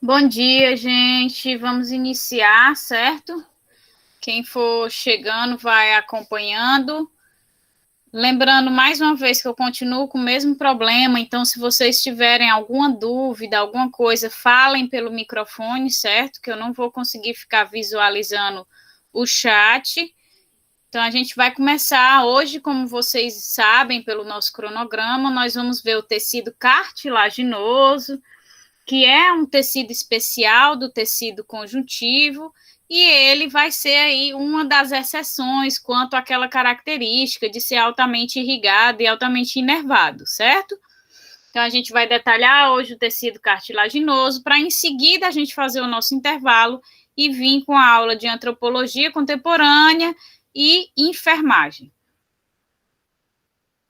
Bom dia, gente. Vamos iniciar, certo? Quem for chegando vai acompanhando. Lembrando mais uma vez que eu continuo com o mesmo problema, então se vocês tiverem alguma dúvida, alguma coisa, falem pelo microfone, certo? Que eu não vou conseguir ficar visualizando o chat. Então a gente vai começar hoje, como vocês sabem pelo nosso cronograma, nós vamos ver o tecido cartilaginoso, que é um tecido especial do tecido conjuntivo, e ele vai ser aí uma das exceções quanto àquela característica de ser altamente irrigado e altamente inervado, certo? Então, a gente vai detalhar hoje o tecido cartilaginoso, para em seguida a gente fazer o nosso intervalo e vir com a aula de antropologia contemporânea e enfermagem.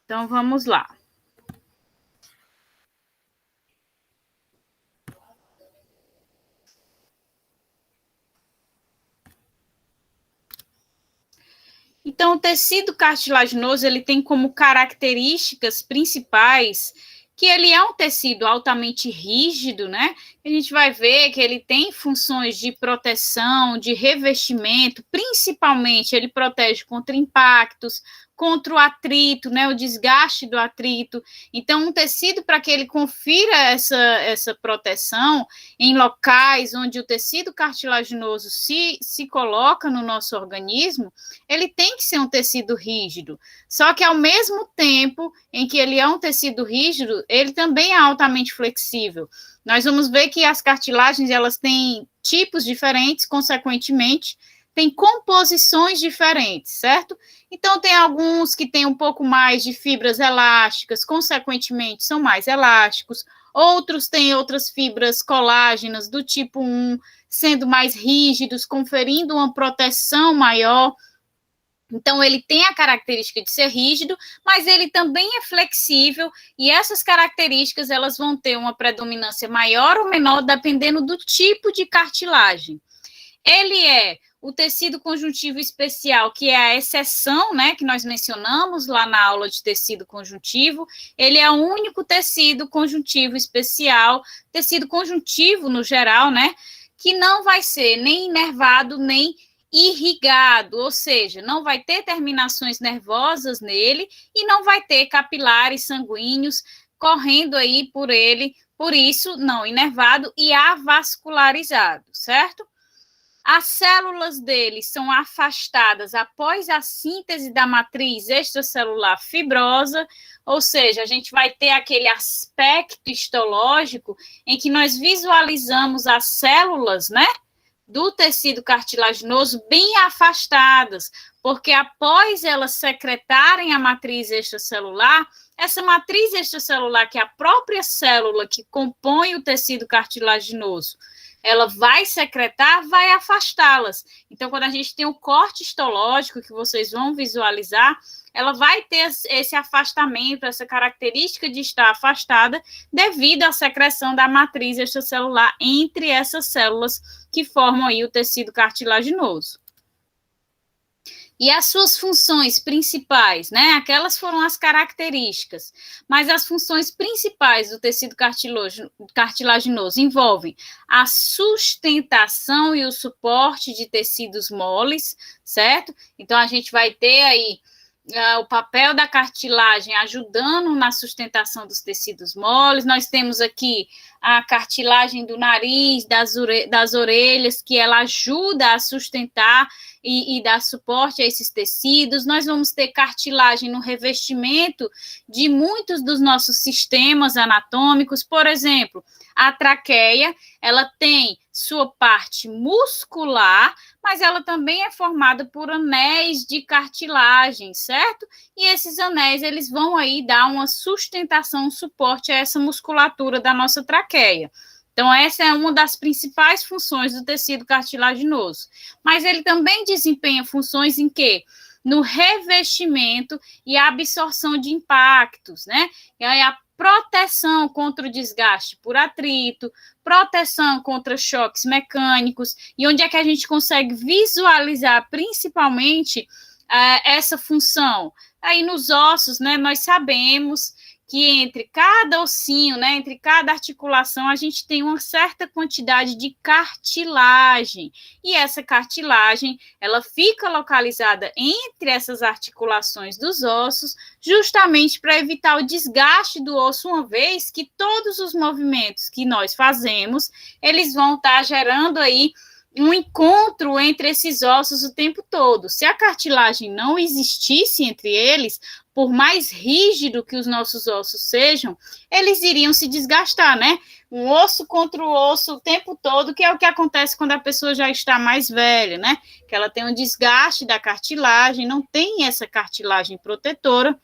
Então, vamos lá. Então, o tecido cartilaginoso, ele tem como características principais que ele é um tecido altamente rígido, né? A gente vai ver que ele tem funções de proteção, de revestimento, principalmente ele protege contra impactos, contra o atrito, né? O desgaste do atrito. Então, um tecido, para que ele confira essa proteção em locais onde o tecido cartilaginoso se coloca no nosso organismo, ele tem que ser um tecido rígido. Só que, ao mesmo tempo em que ele é um tecido rígido, ele também é altamente flexível. Nós vamos ver que as cartilagens, elas têm tipos diferentes, consequentemente, têm composições diferentes, certo? Então, tem alguns que têm um pouco mais de fibras elásticas, consequentemente, são mais elásticos. Outros têm outras fibras colágenas do tipo 1, sendo mais rígidos, conferindo uma proteção maior. Então, ele tem a característica de ser rígido, mas ele também é flexível, e essas características elas vão ter uma predominância maior ou menor, dependendo do tipo de cartilagem. Ele é o tecido conjuntivo especial, que é a exceção, né, que nós mencionamos lá na aula de tecido conjuntivo. Ele é o único tecido conjuntivo especial, tecido conjuntivo no geral, né, que não vai ser nem inervado, nem irrigado, ou seja, não vai ter terminações nervosas nele e não vai ter capilares sanguíneos correndo aí por ele, por isso não inervado e avascularizado, certo? As células dele são afastadas após a síntese da matriz extracelular fibrosa, ou seja, a gente vai ter aquele aspecto histológico em que nós visualizamos as células, né, do tecido cartilaginoso bem afastadas, porque após elas secretarem a matriz extracelular, essa matriz extracelular, que é a própria célula que compõe o tecido cartilaginoso, ela vai secretar, vai afastá-las. Então, quando a gente tem um corte histológico, que vocês vão visualizar, ela vai ter esse afastamento, essa característica de estar afastada devido à secreção da matriz extracelular entre essas células que formam aí o tecido cartilaginoso. E as suas funções principais, né? Aquelas foram as características, mas as funções principais do tecido cartilaginoso envolvem a sustentação e o suporte de tecidos moles, certo? Então, a gente vai ter aí o papel da cartilagem ajudando na sustentação dos tecidos moles. Nós temos aqui a cartilagem do nariz, das orelhas, que ela ajuda a sustentar e dar suporte a esses tecidos. Nós vamos ter cartilagem no revestimento de muitos dos nossos sistemas anatômicos. Por exemplo, a traqueia, ela tem sua parte muscular, mas ela também é formada por anéis de cartilagem, certo? E esses anéis, eles vão aí dar uma sustentação, um suporte a essa musculatura da nossa traqueia. Então, essa é uma das principais funções do tecido cartilaginoso. Mas ele também desempenha funções em quê? No revestimento e absorção de impactos, né? E aí a proteção contra o desgaste por atrito, proteção contra choques mecânicos, e onde é que a gente consegue visualizar principalmente essa função? Aí nos ossos, né, nós sabemos que entre cada ossinho, né, entre cada articulação, a gente tem uma certa quantidade de cartilagem. E essa cartilagem, ela fica localizada entre essas articulações dos ossos, justamente para evitar o desgaste do osso, uma vez que todos os movimentos que nós fazemos, eles vão estar gerando aí um encontro entre esses ossos o tempo todo. Se a cartilagem não existisse entre eles, por mais rígido que os nossos ossos sejam, eles iriam se desgastar, né? Um osso contra o osso o tempo todo, que é o que acontece quando a pessoa já está mais velha, né? Que ela tem um desgaste da cartilagem, não tem essa cartilagem protetora.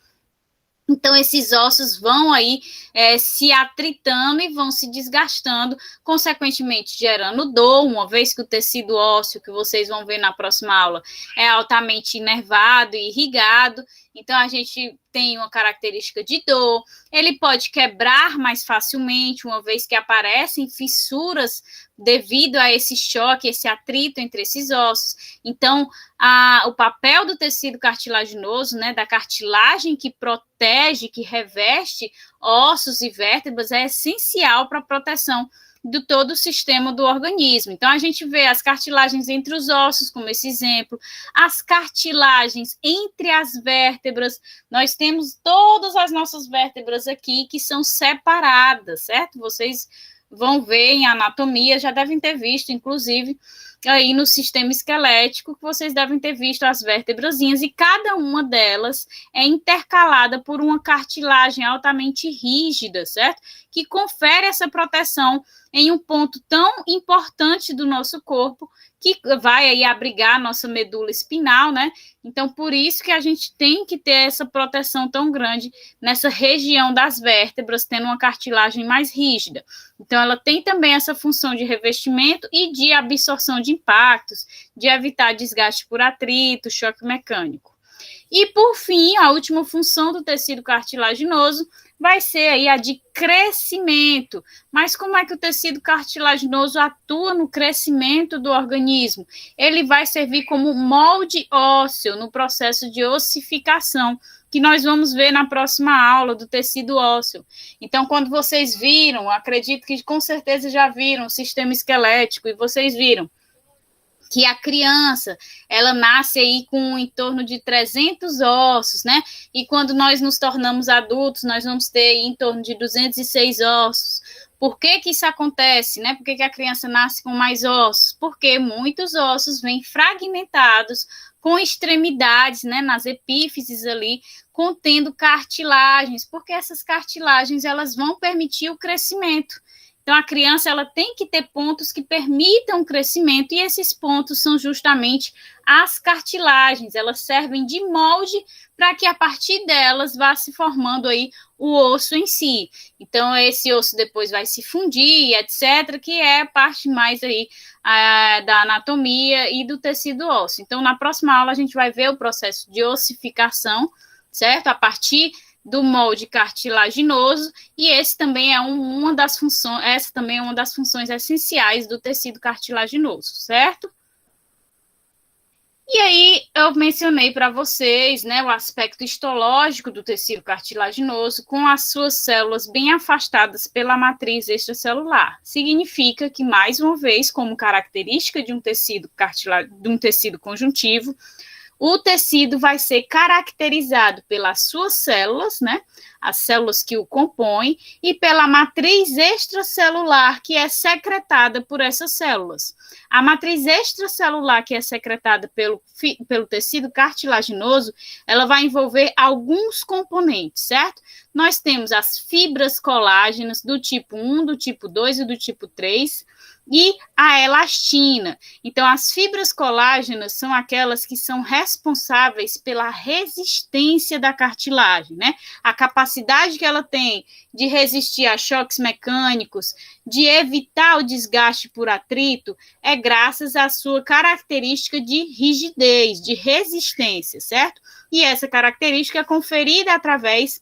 Então, esses ossos vão aí se atritando e vão se desgastando, consequentemente gerando dor, uma vez que o tecido ósseo, que vocês vão ver na próxima aula, é altamente inervado e irrigado. Então, a gente tem uma característica de dor, ele pode quebrar mais facilmente, uma vez que aparecem fissuras devido a esse choque, esse atrito entre esses ossos. Então, o papel do tecido cartilaginoso, né, da cartilagem que protege, que reveste ossos e vértebras, é essencial para a proteção de todo o sistema do organismo. Então, a gente vê as cartilagens entre os ossos, como esse exemplo, as cartilagens entre as vértebras. Nós temos todas as nossas vértebras aqui que são separadas, certo? Vocês vão ver em anatomia, já devem ter visto, inclusive, aí no sistema esquelético, que vocês devem ter visto as vértebrazinhas, e cada uma delas é intercalada por uma cartilagem altamente rígida, certo? Que confere essa proteção em um ponto tão importante do nosso corpo, que vai aí abrigar a nossa medula espinal, né? Então, por isso que a gente tem que ter essa proteção tão grande nessa região das vértebras, tendo uma cartilagem mais rígida. Então, ela tem também essa função de revestimento e de absorção de impactos, de evitar desgaste por atrito, choque mecânico. E, por fim, a última função do tecido cartilaginoso vai ser aí a de crescimento. Mas como é que o tecido cartilaginoso atua no crescimento do organismo? Ele vai servir como molde ósseo no processo de ossificação, que nós vamos ver na próxima aula do tecido ósseo. Então, quando vocês viram, acredito que com certeza já viram o sistema esquelético, e vocês viram que a criança, ela nasce aí com em torno de 300 ossos, né? E quando nós nos tornamos adultos, nós vamos ter aí em torno de 206 ossos. Por que que isso acontece, né? Por que que a criança nasce com mais ossos? Porque muitos ossos vêm fragmentados, com extremidades, né, nas epífises ali, contendo cartilagens, porque essas cartilagens, elas vão permitir o crescimento. Então, a criança, ela tem que ter pontos que permitam o crescimento, e esses pontos são justamente as cartilagens. Elas servem de molde para que, a partir delas, vá se formando aí o osso em si. Então, esse osso depois vai se fundir, etc., que é a parte mais aí da anatomia e do tecido ósseo. Então, na próxima aula, a gente vai ver o processo de ossificação, certo? A partir do molde cartilaginoso, e esse também é uma das funções, essa também é uma das funções essenciais do tecido cartilaginoso, certo? E aí, eu mencionei para vocês, né, o aspecto histológico do tecido cartilaginoso, com as suas células bem afastadas pela matriz extracelular. Significa que, mais uma vez, como característica de um tecido conjuntivo, o tecido vai ser caracterizado pelas suas células, né? As células que o compõem, e pela matriz extracelular que é secretada por essas células. A matriz extracelular que é secretada pelo tecido cartilaginoso, ela vai envolver alguns componentes, certo? Nós temos as fibras colágenas do tipo 1, do tipo 2 e do tipo 3, e a elastina. Então, as fibras colágenas são aquelas que são responsáveis pela resistência da cartilagem, né? A capacidade que ela tem de resistir a choques mecânicos, de evitar o desgaste por atrito, é graças à sua característica de rigidez, de resistência, certo? E essa característica é conferida através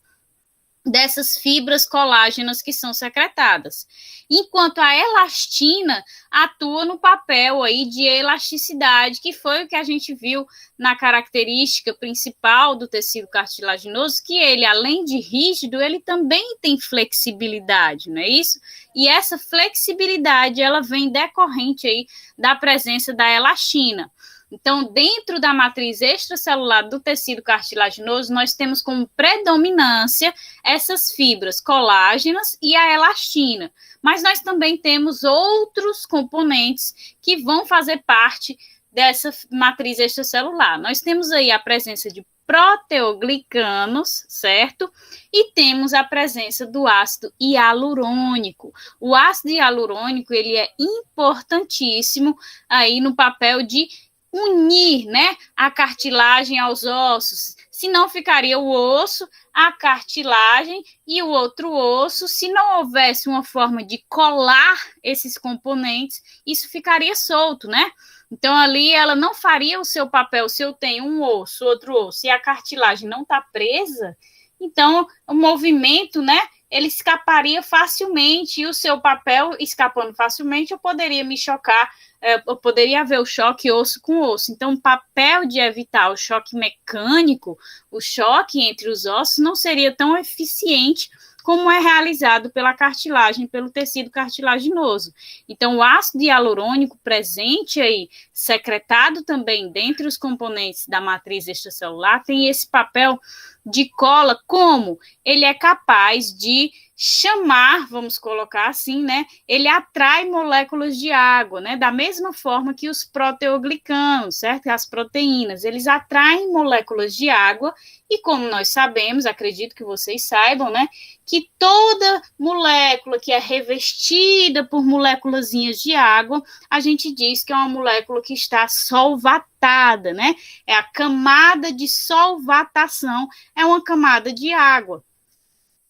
dessas fibras colágenas que são secretadas. Enquanto a elastina atua no papel aí de elasticidade, que foi o que a gente viu na característica principal do tecido cartilaginoso, que ele, além de rígido, ele também tem flexibilidade, não é isso? E essa flexibilidade, ela vem decorrente aí da presença da elastina. Então, dentro da matriz extracelular do tecido cartilaginoso, nós temos como predominância essas fibras colágenas e a elastina. Mas nós também temos outros componentes que vão fazer parte dessa matriz extracelular. Nós temos aí a presença de proteoglicanos, certo? E temos a presença do ácido hialurônico. O ácido hialurônico, ele é importantíssimo aí no papel de unir, né, a cartilagem aos ossos, senão ficaria o osso, a cartilagem e o outro osso. Se não houvesse uma forma de colar esses componentes, isso ficaria solto, né? Então, ali ela não faria o seu papel. Se eu tenho um osso, outro osso, e a cartilagem não está presa, então o movimento, né, ele escaparia facilmente, e o seu papel escapando facilmente, eu poderia me chocar, eu poderia haver o choque osso com osso. Então, o papel de evitar o choque mecânico, o choque entre os ossos, não seria tão eficiente como é realizado pela cartilagem, pelo tecido cartilaginoso. Então, o ácido hialurônico presente aí, secretado também dentre os componentes da matriz extracelular, tem esse papel de cola, como ele é capaz de chamar, vamos colocar assim, né? Ele atrai moléculas de água, né? Da mesma forma que os proteoglicanos, certo? As proteínas, eles atraem moléculas de água, e como nós sabemos, acredito que vocês saibam, né? Que toda molécula que é revestida por moléculazinhas de água, a gente diz que é uma molécula que está solvatada, né? É a camada de solvatação, é uma camada de água.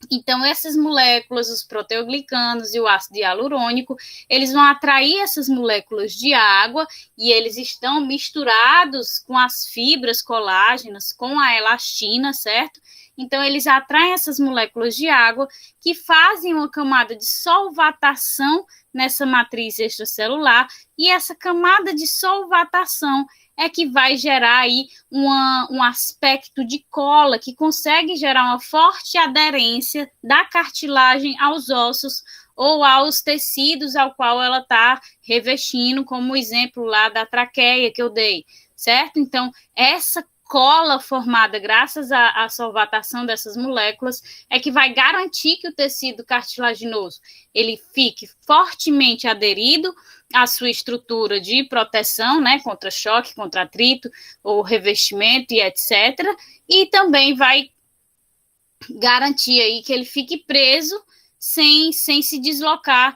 Então, essas moléculas, os proteoglicanos e o ácido hialurônico, eles vão atrair essas moléculas de água, e eles estão misturados com as fibras colágenas, com a elastina, certo? Então, eles atraem essas moléculas de água que fazem uma camada de solvatação nessa matriz extracelular, e essa camada de solvatação é que vai gerar aí um aspecto de cola, que consegue gerar uma forte aderência da cartilagem aos ossos ou aos tecidos ao qual ela está revestindo, como o exemplo lá da traqueia que eu dei, certo? Então, essa cola formada graças à solvatação dessas moléculas é que vai garantir que o tecido cartilaginoso ele fique fortemente aderido à sua estrutura de proteção, né, contra choque, contra atrito, ou revestimento e etc. E também vai garantir aí que ele fique preso sem se deslocar,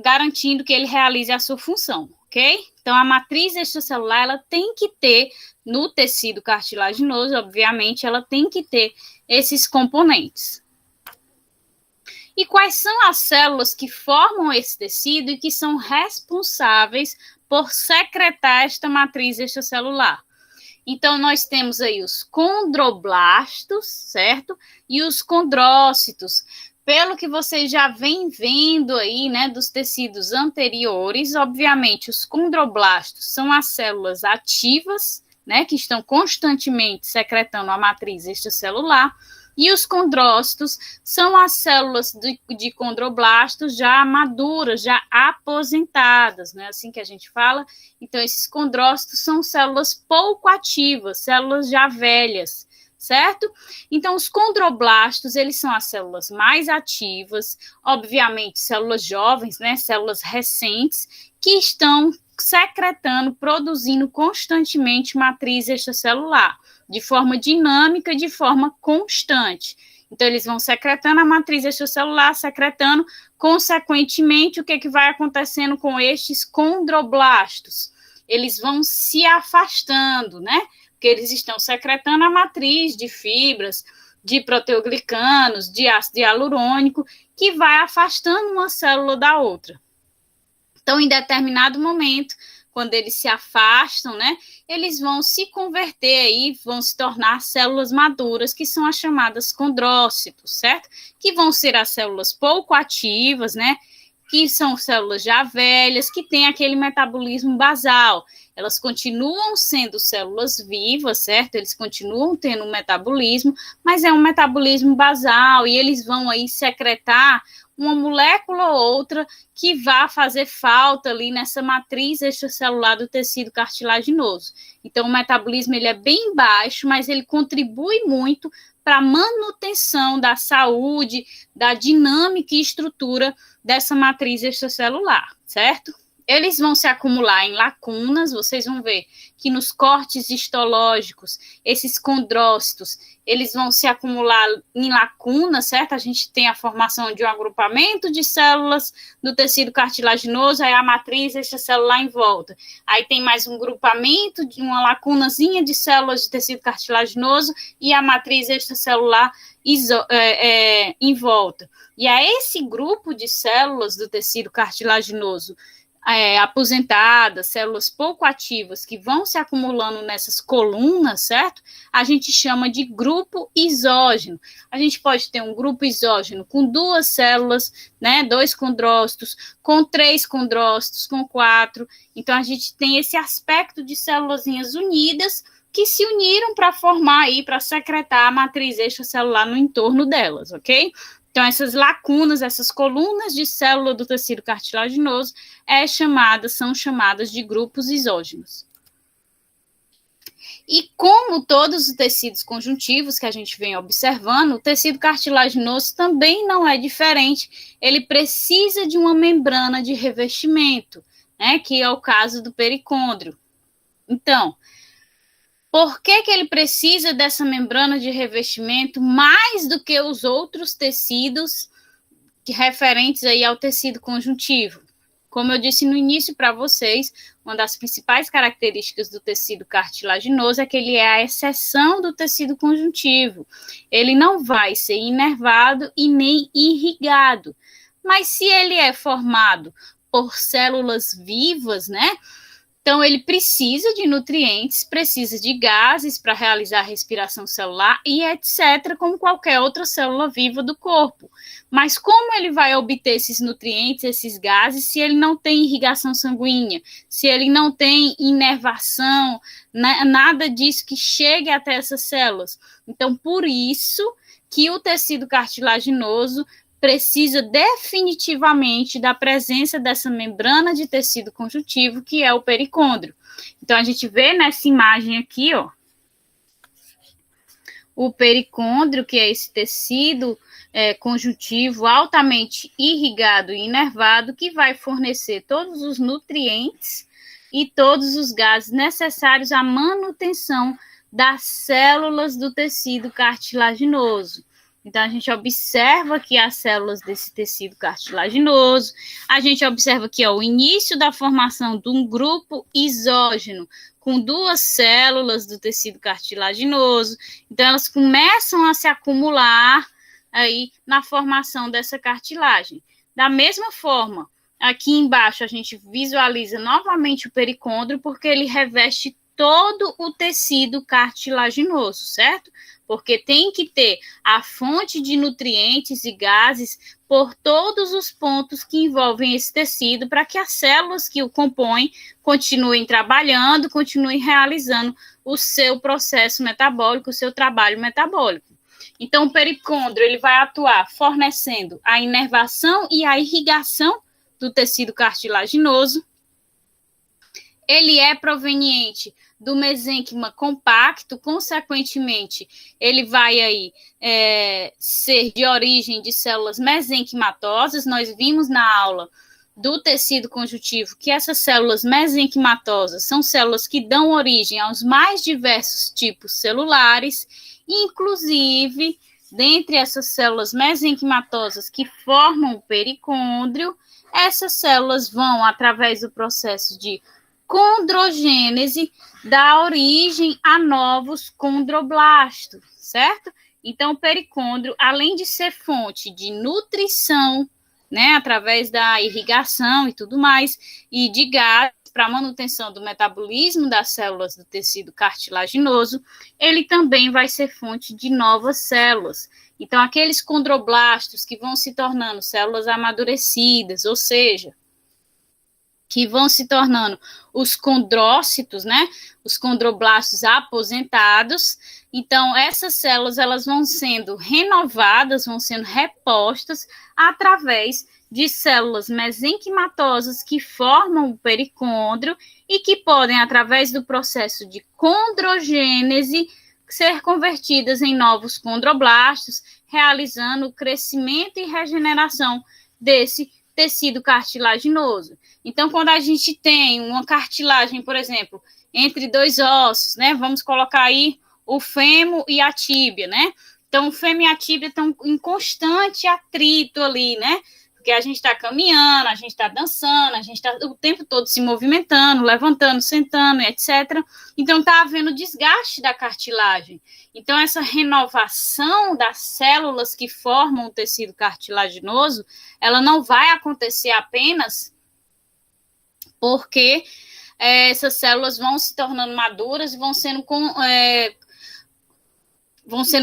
garantindo que ele realize a sua função, ok? Então, a matriz extracelular, ela tem que ter, no tecido cartilaginoso, obviamente, ela tem que ter esses componentes. E quais são as células que formam esse tecido e que são responsáveis por secretar esta matriz extracelular? Então, nós temos aí os condroblastos, certo? E os condrócitos. Pelo que vocês já vêm vendo aí, né, dos tecidos anteriores, obviamente, os condroblastos são as células ativas, né, que estão constantemente secretando a matriz extracelular, e os condrócitos são as células de condroblastos já maduras, já aposentadas, né, assim que a gente fala. Então, esses condrócitos são células pouco ativas, células já velhas, certo? Então, os condroblastos, eles são as células mais ativas, obviamente, células jovens, né, células recentes, que estão secretando, produzindo constantemente matriz extracelular, de forma dinâmica, de forma constante. Então, eles vão secretando a matriz extracelular, secretando, consequentemente, o que vai acontecendo com estes condroblastos? Eles vão se afastando, né? Porque eles estão secretando a matriz de fibras, de proteoglicanos, de ácido hialurônico, que vai afastando uma célula da outra. Então, em determinado momento, quando eles se afastam, né, eles vão se converter aí, vão se tornar células maduras, que são as chamadas condrócitos, certo? Que vão ser as células pouco ativas, né, que são células já velhas, que têm aquele metabolismo basal. Elas continuam sendo células vivas, certo? Eles continuam tendo um metabolismo, mas é um metabolismo basal, e eles vão aí secretar uma molécula ou outra que vá fazer falta ali nessa matriz extracelular do tecido cartilaginoso. Então, o metabolismo ele é bem baixo, mas ele contribui muito para a manutenção da saúde, da dinâmica e estrutura dessa matriz extracelular, certo? Eles vão se acumular em lacunas, vocês vão ver que nos cortes histológicos, esses condrócitos, eles vão se acumular em lacunas, certo? A gente tem a formação de um agrupamento de células do tecido cartilaginoso, aí a matriz extracelular em volta. Aí tem mais um grupamento de uma lacunazinha de células de tecido cartilaginoso e a matriz extracelular em volta. E a esse grupo de células do tecido cartilaginoso aposentadas, células pouco ativas que vão se acumulando nessas colunas, certo? A gente chama de grupo isógeno. A gente pode ter um grupo isógeno com 2 células, né? 2 condrócitos, com 3 condrócitos, com 4. Então, a gente tem esse aspecto de célulazinhas unidas que se uniram para formar aí, para secretar a matriz extracelular no entorno delas, ok? Então, essas lacunas, essas colunas de célula do tecido cartilaginoso são chamadas de grupos isógenos. E como todos os tecidos conjuntivos que a gente vem observando, o tecido cartilaginoso também não é diferente. Ele precisa de uma membrana de revestimento, né, que é o caso do pericôndrio. Então, por que ele precisa dessa membrana de revestimento mais do que os outros tecidos referentes aí ao tecido conjuntivo? Como eu disse no início para vocês, uma das principais características do tecido cartilaginoso é que ele é a exceção do tecido conjuntivo. Ele não vai ser inervado e nem irrigado. Mas se ele é formado por células vivas, né? Então, ele precisa de nutrientes, precisa de gases para realizar a respiração celular e etc., como qualquer outra célula viva do corpo. Mas como ele vai obter esses nutrientes, esses gases, se ele não tem irrigação sanguínea, se ele não tem inervação, nada disso que chegue até essas células? Então, por isso que o tecido cartilaginoso precisa definitivamente da presença dessa membrana de tecido conjuntivo, que é o pericôndrio. Então, a gente vê nessa imagem aqui, ó, o pericôndrio, que é esse tecido conjuntivo altamente irrigado e inervado, que vai fornecer todos os nutrientes e todos os gases necessários à manutenção das células do tecido cartilaginoso. Então, a gente observa aqui as células desse tecido cartilaginoso, a gente observa aqui ó, o início da formação de um grupo isógeno com 2 células do tecido cartilaginoso. Então, elas começam a se acumular aí na formação dessa cartilagem. Da mesma forma, aqui embaixo a gente visualiza novamente o pericôndrio, porque ele reveste todo o tecido cartilaginoso, certo? Porque tem que ter a fonte de nutrientes e gases por todos os pontos que envolvem esse tecido, para que as células que o compõem continuem trabalhando, continuem realizando o seu processo metabólico, o seu trabalho metabólico. Então, o pericôndrio ele vai atuar fornecendo a inervação e a irrigação do tecido cartilaginoso. Ele é proveniente do mesênquima compacto, consequentemente, ele vai aí ser de origem de células mesenquimatosas. Nós vimos na aula do tecido conjuntivo que essas células mesenquimatosas são células que dão origem aos mais diversos tipos celulares, inclusive, dentre essas células mesenquimatosas que formam o pericôndrio, essas células vão, através do processo de condrogênese, dar origem a novos condroblastos, certo? Então, o pericôndrio, além de ser fonte de nutrição, né, através da irrigação e tudo mais, e de gás, para a manutenção do metabolismo das células do tecido cartilaginoso, ele também vai ser fonte de novas células. Então, aqueles condroblastos que vão se tornando células amadurecidas, ou seja, que vão se tornando os condrócitos, né? Os condroblastos aposentados. Então, essas células, elas vão sendo renovadas, vão sendo repostas através de células mesenquimatosas que formam o pericôndrio e que podem, através do processo de condrogênese, ser convertidas em novos condroblastos, realizando o crescimento e regeneração desse tecido cartilaginoso. Então, quando a gente tem uma cartilagem, por exemplo, entre dois ossos, né? Vamos colocar aí o fêmur e a tíbia, né? Então, o fêmur e a tíbia estão em constante atrito ali, né? Porque a gente está caminhando, a gente está dançando, a gente está o tempo todo se movimentando, levantando, sentando, etc. Então, está havendo desgaste da cartilagem. Então, essa renovação das células que formam o tecido cartilaginoso, ela não vai acontecer apenas porque essas células vão se tornando maduras e vão sendo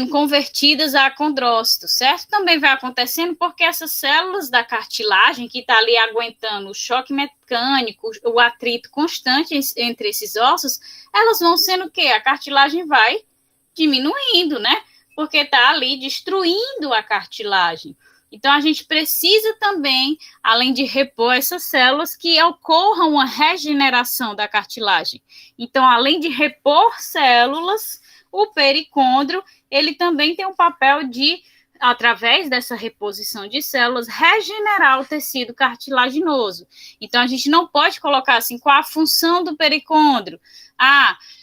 convertidas a condrócitos, certo? Também vai acontecendo porque essas células da cartilagem, que está ali aguentando o choque mecânico, o atrito constante entre esses ossos, elas vão sendo o quê? A cartilagem vai diminuindo, né? Porque está ali destruindo a cartilagem. Então, a gente precisa também, além de repor essas células, que ocorra uma regeneração da cartilagem. Então, além de repor células, o pericôndrio, ele também tem um papel de, através dessa reposição de células, regenerar o tecido cartilaginoso. Então, a gente não pode colocar assim, qual a função do pericôndrio?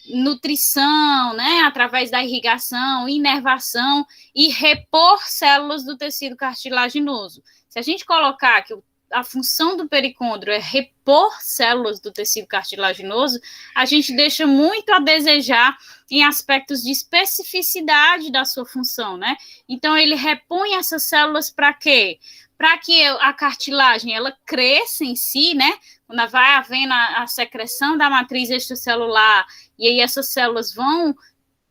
Nutrição, né, através da irrigação, inervação e repor células do tecido cartilaginoso. Se a gente colocar que a função do pericôndrio é repor células do tecido cartilaginoso, a gente deixa muito a desejar em aspectos de especificidade da sua função, né? Então, ele repõe essas células para quê? Para que a cartilagem, ela cresça em si, né? Quando vai havendo a secreção da matriz extracelular, e aí essas células vão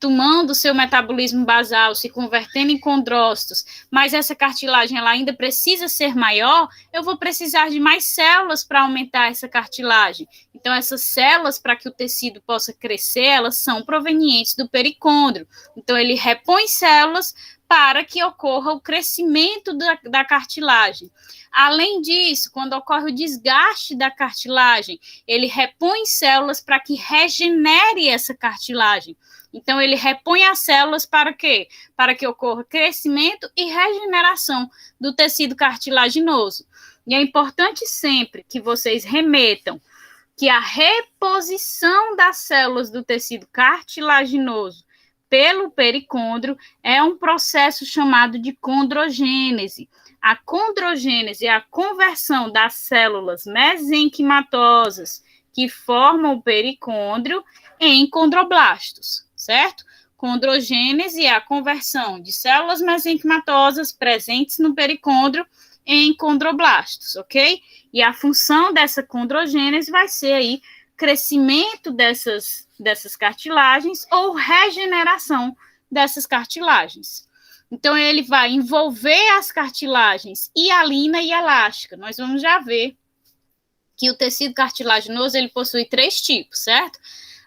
tomando o seu metabolismo basal, se convertendo em condrócitos, mas essa cartilagem ela ainda precisa ser maior, eu vou precisar de mais células para aumentar essa cartilagem. Então, essas células, para que o tecido possa crescer, elas são provenientes do pericôndrio. Então, ele repõe células para que ocorra o crescimento da cartilagem. Além disso, quando ocorre o desgaste da cartilagem, ele repõe células para que regenere essa cartilagem. Então, ele repõe as células para quê? Para que ocorra crescimento e regeneração do tecido cartilaginoso. E é importante sempre que vocês remetam que a reposição das células do tecido cartilaginoso pelo pericôndrio é um processo chamado de condrogênese. A condrogênese é a conversão das células mesenquimatosas que formam o pericôndrio em condroblastos, certo? Condrogênese é a conversão de células mesenquimatosas presentes no pericôndrio em condroblastos, ok? E a função dessa condrogênese vai ser aí crescimento dessas cartilagens ou regeneração dessas cartilagens. Então, ele vai envolver as cartilagens hialina e elástica. Nós vamos já ver que o tecido cartilaginoso, ele possui 3 tipos, certo?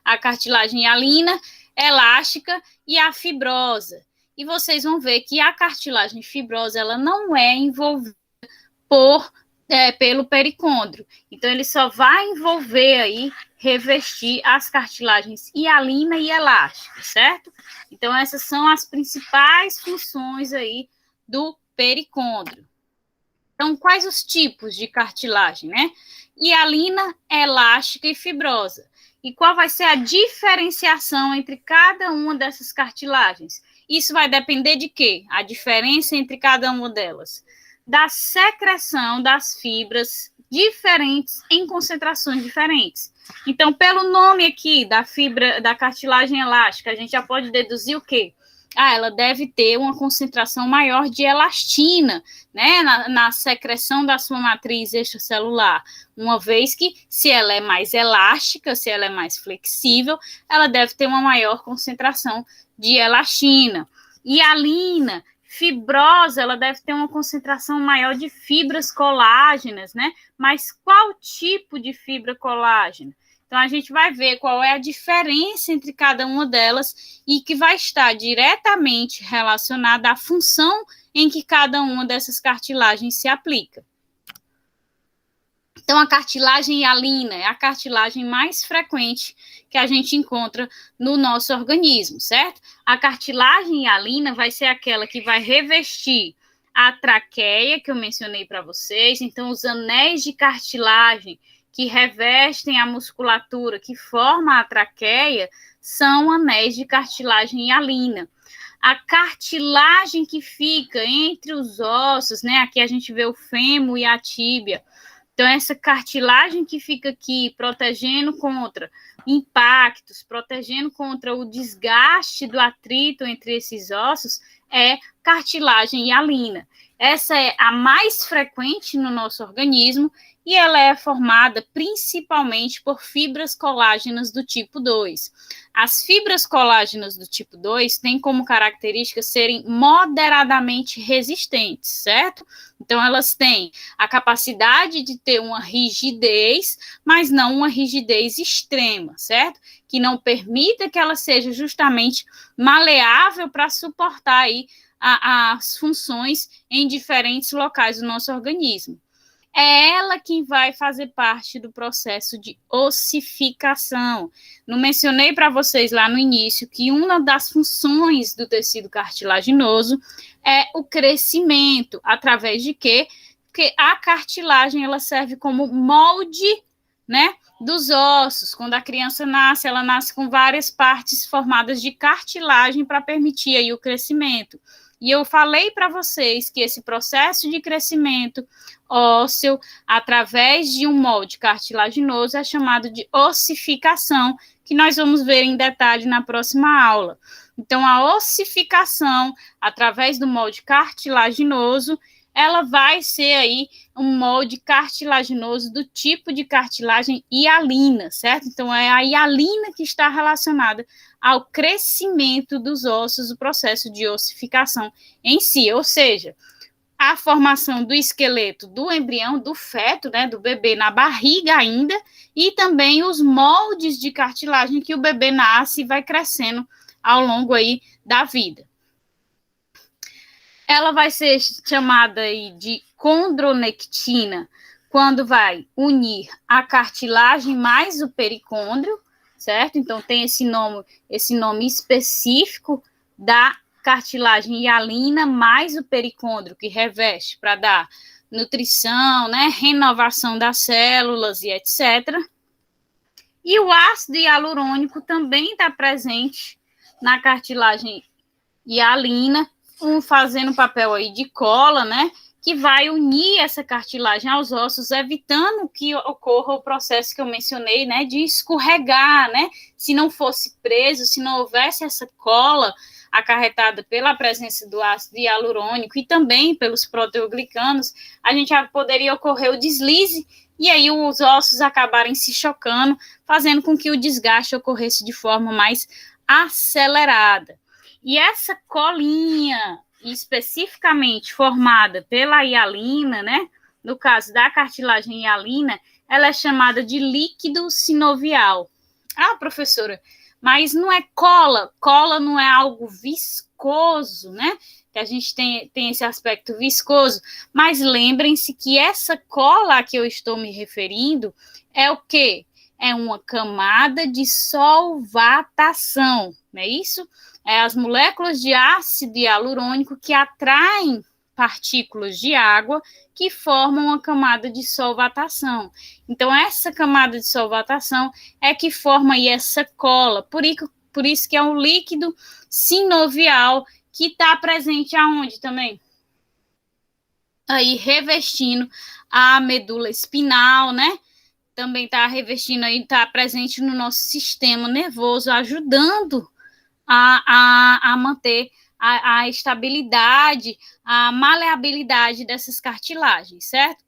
A cartilagem hialina, elástica e a fibrosa. E vocês vão ver que a cartilagem fibrosa, ela não é envolvida pelo pericôndrio. Então, ele só vai envolver aí, revestir as cartilagens hialina e elástica, certo? Então, essas são as principais funções aí do pericôndrio. Então, quais os tipos de cartilagem, né? Hialina, elástica e fibrosa. E qual vai ser a diferenciação entre cada uma dessas cartilagens? Isso vai depender de quê? A diferença entre cada uma delas. Da secreção das fibras diferentes em concentrações diferentes. Então, pelo nome aqui da fibra, da cartilagem elástica, a gente já pode deduzir o quê? ela deve ter uma concentração maior de elastina, né, na secreção da sua matriz extracelular, uma vez que, se ela é mais elástica, se ela é mais flexível, ela deve ter uma maior concentração de elastina. Hialina, fibrosa, ela deve ter uma concentração maior de fibras colágenas, né? Mas qual tipo de fibra colágena? Então, a gente vai ver qual é a diferença entre cada uma delas e que vai estar diretamente relacionada à função em que cada uma dessas cartilagens se aplica. Então, a cartilagem hialina é a cartilagem mais frequente que a gente encontra no nosso organismo, certo? A cartilagem hialina vai ser aquela que vai revestir a traqueia, que eu mencionei para vocês. Então, os anéis de cartilagem que revestem a musculatura que forma a traqueia são anéis de cartilagem hialina. A cartilagem que fica entre os ossos, né? Aqui a gente vê o fêmur e a tíbia. Então, essa cartilagem que fica aqui, protegendo contra impactos, protegendo contra o desgaste do atrito entre esses ossos, é cartilagem hialina. Essa é a mais frequente no nosso organismo e ela é formada principalmente por fibras colágenas do tipo 2. As fibras colágenas do tipo 2 têm como característica serem moderadamente resistentes, certo? Então, elas têm a capacidade de ter uma rigidez, mas não uma rigidez extrema, certo? Que não permita que ela seja justamente maleável para suportar aí as funções em diferentes locais do nosso organismo. É ela quem vai fazer parte do processo de ossificação. Não mencionei para vocês lá no início que uma das funções do tecido cartilaginoso é o crescimento, através de quê? Porque a cartilagem ela serve como molde, né, dos ossos. Quando a criança nasce, ela nasce com várias partes formadas de cartilagem para permitir aí o crescimento. E eu falei para vocês que esse processo de crescimento ósseo, através de um molde cartilaginoso, é chamado de ossificação, que nós vamos ver em detalhe na próxima aula. Então, a ossificação, através do molde cartilaginoso, ela vai ser aí um molde cartilaginoso do tipo de cartilagem hialina, certo? Então, é a hialina que está relacionada ao crescimento dos ossos, o processo de ossificação em si, ou seja, a formação do esqueleto do embrião, do feto, né, do bebê na barriga ainda, e também os moldes de cartilagem que o bebê nasce e vai crescendo ao longo aí da vida. Ela vai ser chamada aí de condronectina quando vai unir a cartilagem mais o pericôndrio, certo? Então, tem esse nome específico da cartilagem hialina mais o pericôndrio, que reveste para dar nutrição, né, renovação das células e etc. E o ácido hialurônico também está presente na cartilagem hialina, fazendo papel aí de cola, né, que vai unir essa cartilagem aos ossos, evitando que ocorra o processo que eu mencionei, né, de escorregar, né, se não fosse preso, se não houvesse essa cola acarretada pela presença do ácido hialurônico e também pelos proteoglicanos, a gente já poderia ocorrer o deslize e aí os ossos acabarem se chocando, fazendo com que o desgaste ocorresse de forma mais acelerada. E essa colinha, especificamente formada pela hialina, né, no caso da cartilagem hialina, ela é chamada de líquido sinovial. Ah, professora, mas não é cola, cola não é algo viscoso, né, que a gente tem esse aspecto viscoso, mas lembrem-se que essa cola a que eu estou me referindo é o quê? É uma camada de solvatação, não é isso? É as moléculas de ácido hialurônico que atraem partículas de água que formam uma camada de solvatação. Então, essa camada de solvatação é que forma aí essa cola, por isso que é um líquido sinovial que está presente aonde também? Aí, revestindo a medula espinal, né? Também está revestindo aí, está presente no nosso sistema nervoso, ajudando a manter a estabilidade, a maleabilidade dessas cartilagens, certo?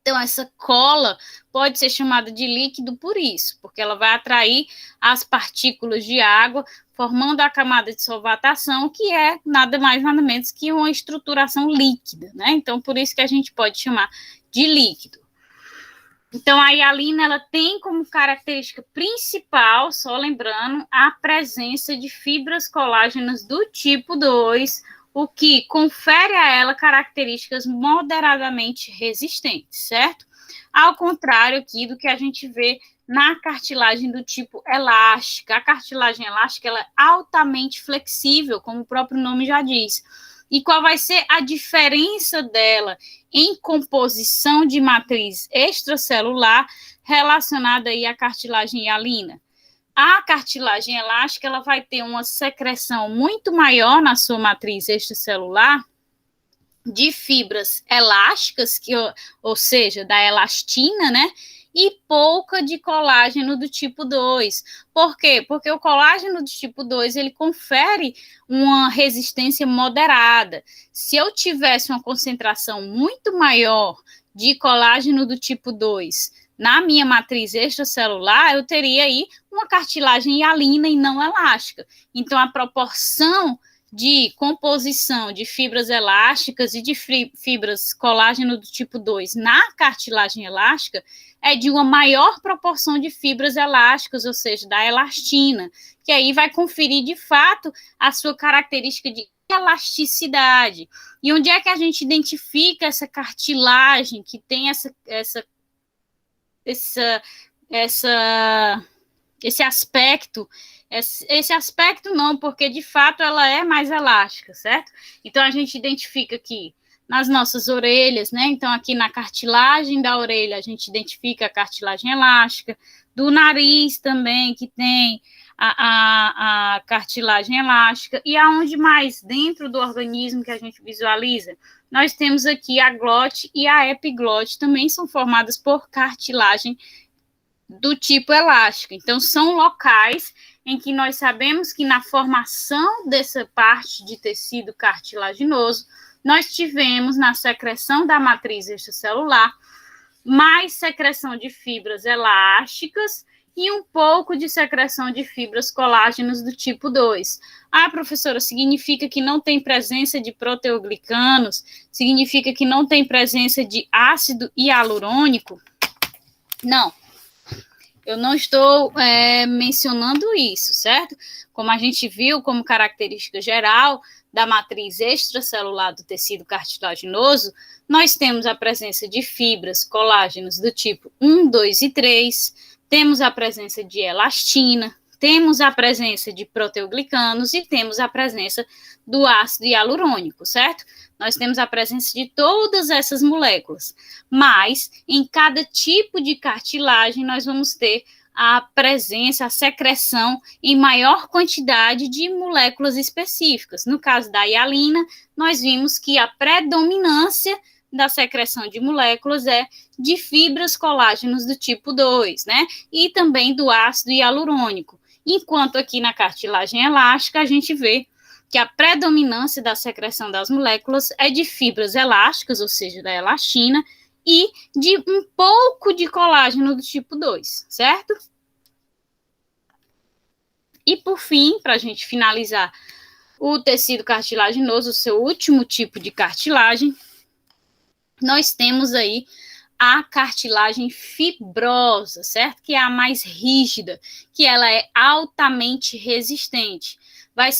Então, essa cola pode ser chamada de líquido por isso, porque ela vai atrair as partículas de água, formando a camada de solvatação, que é nada mais, nada menos que uma estruturação líquida, né? Então, por isso que a gente pode chamar de líquido. Então, a hialina, ela tem como característica principal, só lembrando, a presença de fibras colágenas do tipo 2, o que confere a ela características moderadamente resistentes, certo? Ao contrário aqui do que a gente vê na cartilagem do tipo elástica. A cartilagem elástica, ela é altamente flexível, como o próprio nome já diz. E qual vai ser a diferença dela em composição de matriz extracelular relacionada aí à cartilagem hialina? A cartilagem elástica, ela vai ter uma secreção muito maior na sua matriz extracelular de fibras elásticas, ou seja, da elastina, né? E pouca de colágeno do tipo 2. Por quê? Porque o colágeno do tipo 2, ele confere uma resistência moderada. Se eu tivesse uma concentração muito maior de colágeno do tipo 2 na minha matriz extracelular, eu teria aí uma cartilagem hialina e não elástica. Então, a proporção de composição de fibras elásticas e de fibras colágeno do tipo 2 na cartilagem elástica é de uma maior proporção de fibras elásticas, ou seja, da elastina, que aí vai conferir, de fato, a sua característica de elasticidade. E onde é que a gente identifica essa cartilagem que tem esse aspecto? Esse aspecto não, porque de fato ela é mais elástica, certo? Então a gente identifica aqui nas nossas orelhas, né? Então aqui na cartilagem da orelha a gente identifica a cartilagem elástica, do nariz também, que tem a cartilagem elástica, e aonde mais dentro do organismo que a gente visualiza? Nós temos aqui a glote e a epiglote, também são formadas por cartilagem do tipo elástico. Então, são locais em que nós sabemos que na formação dessa parte de tecido cartilaginoso, nós tivemos na secreção da matriz extracelular mais secreção de fibras elásticas e um pouco de secreção de fibras colágenas do tipo 2. Ah, professora, significa que não tem presença de proteoglicanos? Significa que não tem presença de ácido hialurônico? Não. Eu não estou mencionando isso, certo? Como a gente viu como característica geral da matriz extracelular do tecido cartilaginoso, nós temos a presença de fibras colágenos do tipo 1, 2 e 3, temos a presença de elastina, temos a presença de proteoglicanos e temos a presença do ácido hialurônico, certo? Nós temos a presença de todas essas moléculas, mas em cada tipo de cartilagem nós vamos ter a presença, a secreção em maior quantidade de moléculas específicas. No caso da hialina, nós vimos que a predominância da secreção de moléculas é de fibras colágenos do tipo 2, né? E também do ácido hialurônico. Enquanto aqui na cartilagem elástica, a gente vê que a predominância da secreção das moléculas é de fibras elásticas, ou seja, da elastina, e de um pouco de colágeno do tipo 2, certo? E por fim, para a gente finalizar o tecido cartilaginoso, o seu último tipo de cartilagem, nós temos aí a cartilagem fibrosa, certo? Que é a mais rígida, que ela é altamente resistente.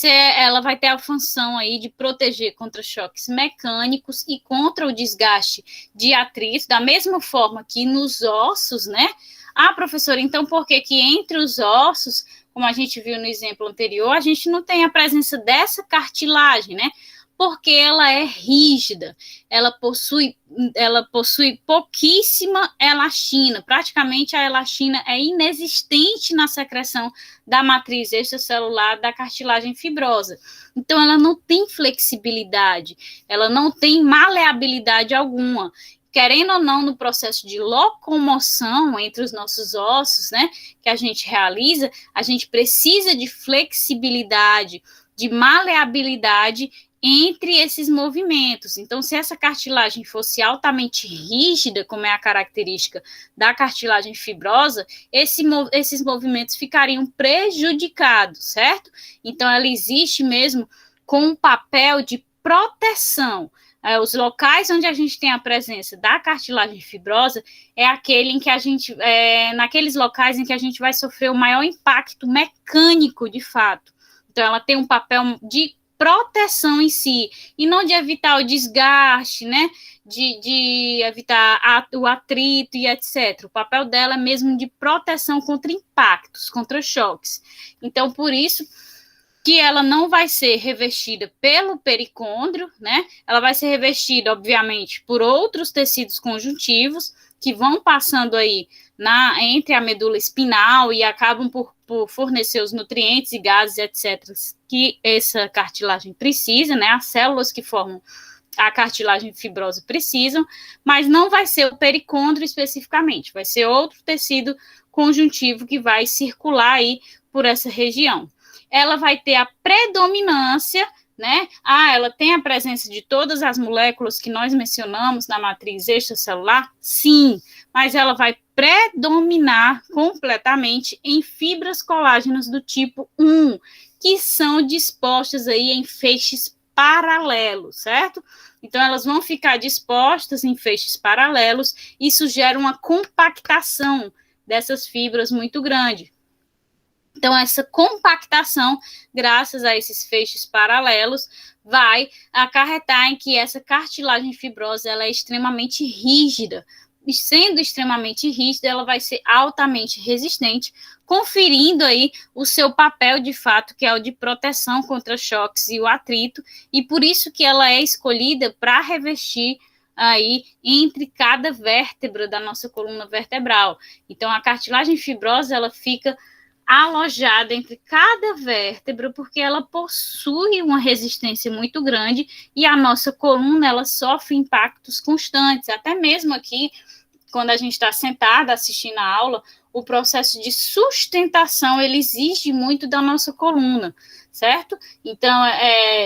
Ela vai ter a função aí de proteger contra choques mecânicos e contra o desgaste de atrito, da mesma forma que nos ossos, né? Ah, professora, então por que entre os ossos, como a gente viu no exemplo anterior, a gente não tem a presença dessa cartilagem, né? Porque ela é rígida, ela possui pouquíssima elastina, praticamente a elastina é inexistente na secreção da matriz extracelular da cartilagem fibrosa. Então, ela não tem flexibilidade, ela não tem maleabilidade alguma. querendo ou não, no processo de locomoção entre os nossos ossos, né, que a gente realiza, a gente precisa de flexibilidade, de maleabilidade entre esses movimentos. Então, se essa cartilagem fosse altamente rígida, como é a característica da cartilagem fibrosa, esses movimentos ficariam prejudicados, certo? Então, ela existe mesmo com um papel de proteção. Os locais onde a gente tem a presença da cartilagem fibrosa é aquele em que a gente, naqueles locais em que a gente vai sofrer o maior impacto mecânico, de fato. Então, ela tem um papel de proteção em si, e não de evitar o desgaste, né, de evitar o atrito e etc. O papel dela é mesmo de proteção contra impactos, contra choques. Então, por isso que ela não vai ser revestida pelo pericôndrio, né, ela vai ser revestida, obviamente, por outros tecidos conjuntivos, que vão passando aí entre a medula espinal e acabam por fornecer os nutrientes e gases, etc., que essa cartilagem precisa, né? As células que formam a cartilagem fibrosa precisam, mas não vai ser o pericôndrio especificamente, vai ser outro tecido conjuntivo que vai circular aí por essa região. Ela vai ter a predominância, né? Ela tem a presença de todas as moléculas que nós mencionamos na matriz extracelular? Sim, mas ela vai predominar completamente em fibras colágenas do tipo 1, que são dispostas aí em feixes paralelos, certo? Então, elas vão ficar dispostas em feixes paralelos, e isso gera uma compactação dessas fibras muito grande. Então, essa compactação, graças a esses feixes paralelos, vai acarretar em que essa cartilagem fibrosa ela é extremamente rígida. E sendo extremamente rígida, ela vai ser altamente resistente, conferindo aí o seu papel de fato, que é o de proteção contra choques e o atrito, e por isso que ela é escolhida para revestir aí entre cada vértebra da nossa coluna vertebral. Então, a cartilagem fibrosa, ela fica alojada entre cada vértebra, porque ela possui uma resistência muito grande, e a nossa coluna, ela sofre impactos constantes, até mesmo aqui, quando a gente está sentada assistindo a aula, o processo de sustentação, ele exige muito da nossa coluna, certo? Então,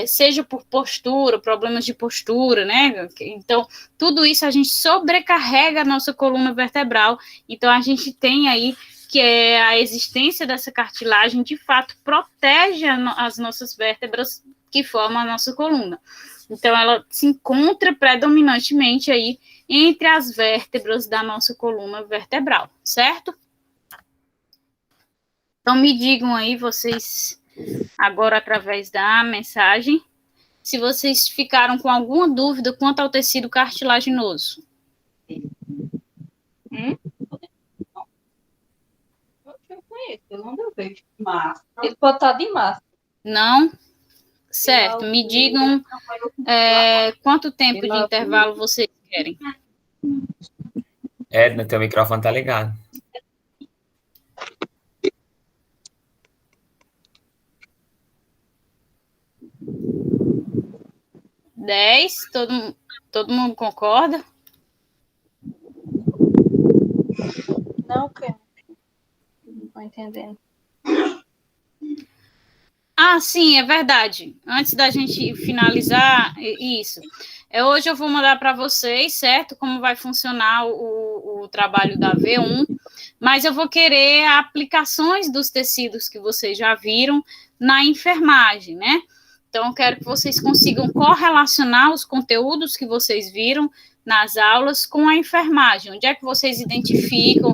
seja por postura, problemas de postura, né? Então, tudo isso a gente sobrecarrega a nossa coluna vertebral, então a gente tem aí que a existência dessa cartilagem, de fato, protege as nossas vértebras que formam a nossa coluna. Então, ela se encontra predominantemente aí entre as vértebras da nossa coluna vertebral, certo? Então, me digam aí, vocês, agora através da mensagem, se vocês ficaram com alguma dúvida quanto ao tecido cartilaginoso. Eu não vejo massa. Ele pode estar de massa. Não? Certo. Me digam quanto tempo de intervalo vocês querem. Edna, teu microfone tá ligado. Dez. Todo mundo concorda? Não, que não estou entendendo. Sim, é verdade. Antes da gente finalizar isso, hoje eu vou mandar para vocês, certo, como vai funcionar o trabalho da V1, mas eu vou querer aplicações dos tecidos que vocês já viram na enfermagem, né? Então, eu quero que vocês consigam correlacionar os conteúdos que vocês viram nas aulas com a enfermagem. Onde é que vocês identificam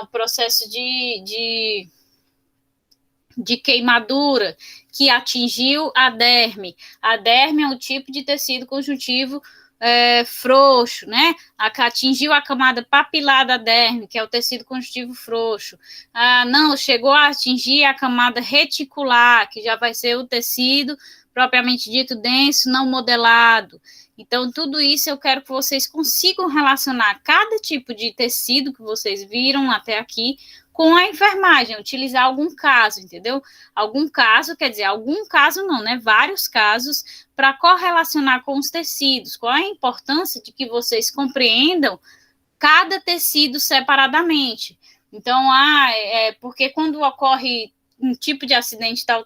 o processo de queimadura que atingiu a derme. A derme é um tipo de tecido conjuntivo frouxo, né? Atingiu a camada papilar da derme, que é o tecido conjuntivo frouxo. Não, chegou a atingir a camada reticular, que já vai ser o tecido propriamente dito denso, não modelado. Então, tudo isso eu quero que vocês consigam relacionar cada tipo de tecido que vocês viram até aqui com a enfermagem, utilizar algum caso, entendeu? Algum caso, quer dizer, algum caso não, né? Vários casos para correlacionar com os tecidos. Qual é a importância de que vocês compreendam cada tecido separadamente? Então, porque quando ocorre um tipo de acidente tal,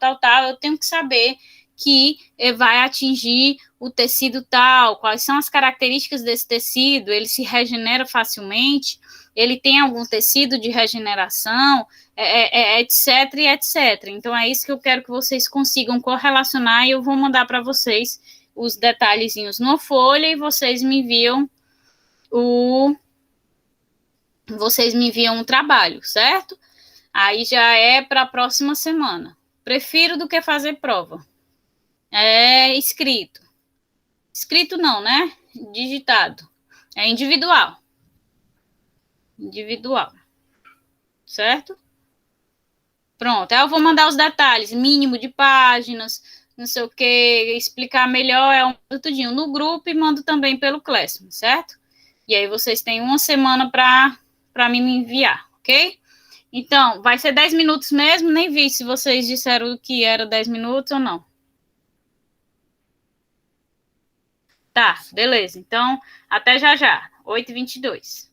eu tenho que saber que vai atingir o tecido tal, quais são as características desse tecido, ele se regenera facilmente, ele tem algum tecido de regeneração, etc, e etc. Então, é isso que eu quero que vocês consigam correlacionar e eu vou mandar para vocês os detalhezinhos numa folha e vocês me enviam um trabalho, certo? Aí já é para a próxima semana. Prefiro do que fazer prova. É escrito. Escrito não, né? Digitado. É individual. Individual. Certo? Pronto. Aí eu vou mandar os detalhes, mínimo de páginas, não sei o que, explicar melhor, tudinho no grupo e mando também pelo Classroom, certo? E aí vocês têm uma semana para me enviar, ok? Então, vai ser 10 minutos mesmo, nem vi se vocês disseram que era 10 minutos ou não. Tá, beleza. Então, até já já, 8h22.